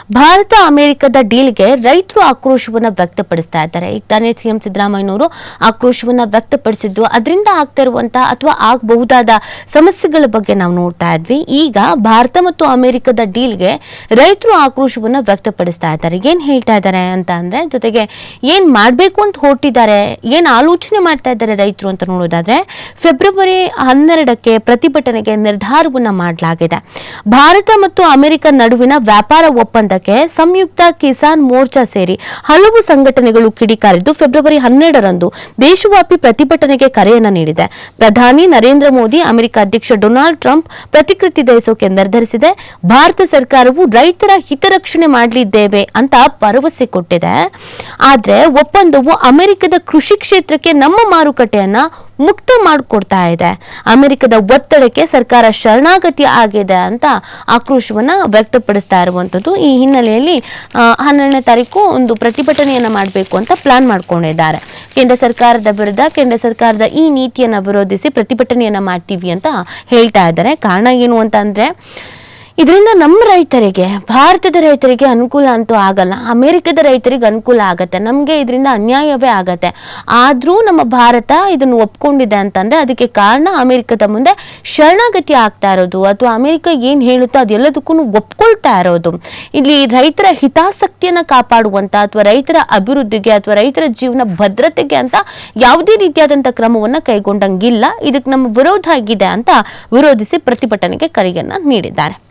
ಭಾರತ ಅಮೆರಿಕದ ಡೀಲ್ಗೆ ರೈತರು ಆಕ್ರೋಶವನ್ನ ವ್ಯಕ್ತಪಡಿಸ್ತಾ ಇದ್ದಾರೆ. ಈಗ ತಾನೇ ಸಿಎಂ ಸಿದ್ದರಾಮಯ್ಯನವರು ಆಕ್ರೋಶವನ್ನ ವ್ಯಕ್ತಪಡಿಸಿದ್ದು ಅದರಿಂದ ಆಗ್ತಾ ಇರುವಂತಹ ಅಥವಾ ಆಗಬಹುದಾದ ಸಮಸ್ಯೆಗಳ ಬಗ್ಗೆ ನಾವು ನೋಡ್ತಾ ಇದ್ವಿ. ಈಗ ಭಾರತ ಮತ್ತು ಅಮೆರಿಕದ ಡೀಲ್ಗೆ ರೈತರು ಆಕ್ರೋಶವನ್ನ ವ್ಯಕ್ತಪಡಿಸ್ತಾ ಇದ್ದಾರೆ. ಏನ್ ಹೇಳ್ತಾ ಇದ್ದಾರೆ ಅಂತ ಅಂದ್ರೆ, ಜೊತೆಗೆ ಏನ್ ಮಾಡ್ಬೇಕು ಅಂತ ಹೊರಟಿದ್ದಾರೆ, ಏನ್ ಆಲೋಚನೆ ಮಾಡ್ತಾ ಇದ್ದಾರೆ ರೈತರು ಅಂತ ನೋಡೋದಾದ್ರೆ, ಫೆಬ್ರವರಿ 12ಕ್ಕೆ ಪ್ರತಿಭಟನೆಗೆ ನಿರ್ಧಾರವನ್ನ ಮಾಡಲಾಗಿದೆ. ಭಾರತ ಮತ್ತು ಅಮೆರಿಕ ನಡುವಿನ ವ್ಯಾಪಾರ ಒಪ್ಪಂದಕ್ಕೆ ಸಂಯುಕ್ತ ಕಿಸಾನ್ ಮೋರ್ಚಾ ಸೇರಿ ಹಲವು ಸಂಘಟನೆಗಳು ಕಿಡಿಕಾರಿದ್ದು ಫೆಬ್ರವರಿ 12ರಂದು ದೇಶವ್ಯಾಪಿ ಪ್ರತಿಭಟನೆಗೆ ಕರೆಯನ್ನ ನೀಡಿದೆ. ಪ್ರಧಾನಿ ನರೇಂದ್ರ ಮೋದಿ ಅಮೆರಿಕ ಅಧ್ಯಕ್ಷ ಡೊನಾಲ್ಡ್ ಟ್ರಂಪ್ ಪ್ರತಿಕ್ರಿಯಿಸೋಕೆ ನಿರ್ಧರಿಸಿದೆ. ಭಾರತ ಸರ್ಕಾರವು ರೈತರ ಹಿತರಕ್ಷಣೆ ಮಾಡಲಿದ್ದೇವೆ ಅಂತ ಭರವಸೆ ಕೊಟ್ಟಿದೆ. ಆದ್ರೆ ಒಪ್ಪಂದವು ಅಮೆರಿಕದ ಕೃಷಿ ಕ್ಷೇತ್ರಕ್ಕೆ ನಮ್ಮ ಮಾರುಕಟ್ಟೆಯನ್ನ ಮುಕ್ತ ಮಾಡಿಕೊಡ್ತಾ ಇದೆ. ಅಮೆರಿಕದ ಒತ್ತಡಕ್ಕೆ ಸರ್ಕಾರ ಶರಣಾಗತಿ ಆಗಿದೆ ಅಂತ ಆಕ್ರೋಶವನ್ನ ವ್ಯಕ್ತಪಡಿಸ್ತಾ ಇರುವಂತದ್ದು. ಈ ಹಿನ್ನೆಲೆಯಲ್ಲಿ 12ನೇ ತಾರೀಕು ಒಂದು ಪ್ರತಿಭಟನೆಯನ್ನ ಮಾಡಬೇಕು ಅಂತ ಪ್ಲಾನ್ ಮಾಡ್ಕೊಂಡಿದ್ದಾರೆ. ಕೇಂದ್ರ ಸರ್ಕಾರದ ವಿರುದ್ಧ, ಕೇಂದ್ರ ಸರ್ಕಾರದ ಈ ನೀತಿಯನ್ನ ವಿರೋಧಿಸಿ ಪ್ರತಿಭಟನೆಯನ್ನ ಮಾಡ್ತೀವಿ ಅಂತ ಹೇಳ್ತಾ ಇದ್ದಾರೆ. ಕಾರಣ ಏನು ಅಂತ ಅಂದ್ರೆ, ಇದರಿಂದ ನಮ್ಮ ರೈತರಿಗೆ, ಭಾರತದ ರೈತರಿಗೆ ಅನುಕೂಲ ಅಂತೂ ಆಗಲ್ಲ, ಅಮೆರಿಕದ ರೈತರಿಗೆ ಅನುಕೂಲ ಆಗತ್ತೆ, ನಮಗೆ ಇದರಿಂದ ಅನ್ಯಾಯವೇ ಆಗತ್ತೆ. ಆದ್ರೂ ನಮ್ಮ ಭಾರತ ಇದನ್ನು ಒಪ್ಕೊಂಡಿದೆ ಅಂತಂದ್ರೆ ಅದಕ್ಕೆ ಕಾರಣ ಅಮೆರಿಕದ ಮುಂದೆ ಶರಣಾಗತಿ ಆಗ್ತಾ ಇರೋದು, ಅಥವಾ ಅಮೆರಿಕ ಏನ್ ಹೇಳುತ್ತೋ ಅದೆಲ್ಲದಕ್ಕೂ ಒಪ್ಕೊಳ್ತಾ ಇರೋದು. ಇಲ್ಲಿ ರೈತರ ಹಿತಾಸಕ್ತಿಯನ್ನ ಕಾಪಾಡುವಂತ ಅಥವಾ ರೈತರ ಅಭಿವೃದ್ಧಿಗೆ ಅಥವಾ ರೈತರ ಜೀವನ ಭದ್ರತೆಗೆ ಅಂತ ಯಾವುದೇ ರೀತಿಯಾದಂತ ಕ್ರಮವನ್ನ ಕೈಗೊಂಡಂಗಿಲ್ಲ. ಇದಕ್ಕೆ ನಮ್ಮ ವಿರೋಧ ಆಗಿದೆ ಅಂತ ವಿರೋಧಿಸಿ ಪ್ರತಿಭಟನೆಗೆ ಕರೆಯನ್ನ ನೀಡಿದ್ದಾರೆ.